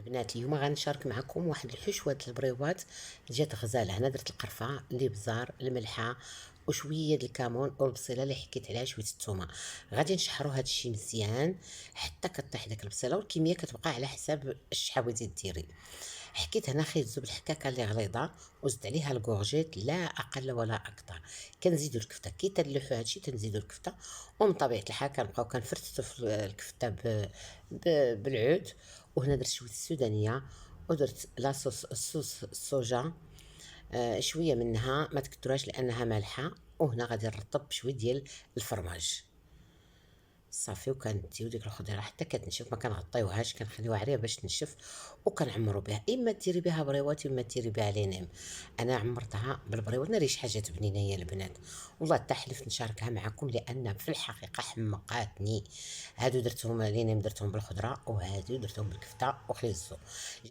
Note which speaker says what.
Speaker 1: البنات اليوم غنشارك معكم واحد الحشوه د البريوات جات غزاله. هنا درت القرفه، الابزار، الملحه وشويه د الكمون والبصيله اللي حكيت عليها، شويه الثومه. غادي نشحروا هذا الشيء مزيان حتى كطيح داك البصيله، والكميه كتبقى على حساب الشحاوه اللي ديري. حكيت هنا خيط زوج الحكاكه اللي غليظه وزدت عليها الكورجيت لا اقل ولا اكثر. كنزيدوا الكفته كي تلوحوا هادشي تنزيدوا الكفته، ومن طبيعه الحال كنبقاو كنفرتوا في الكفته بالعود. وهنا درت شويه السودانيه ودرت لاصوص الصوص الصوجا، شويه منها ما تكتروهاش لانها مالحه. وهنا غادي نرطب بشويه ديال الفرماج صافي. وكنديو ديك الخضيره حتى كتنشف، ما كنغطيوهاش، كنخليوها عريه باش تنشف، وكنعمروا بها. اما ديري بها بريوات اما ديري بها لينيم. انا عمرتها بالبريوات، ناري شي حاجات بنينه يا البنات، والله حتى حلفت نشاركها معكم لان في الحقيقه حمقاتني. هادو درتهم لينيم درتهم بالخضره، وهادو درتهم بالكفته وخيزو.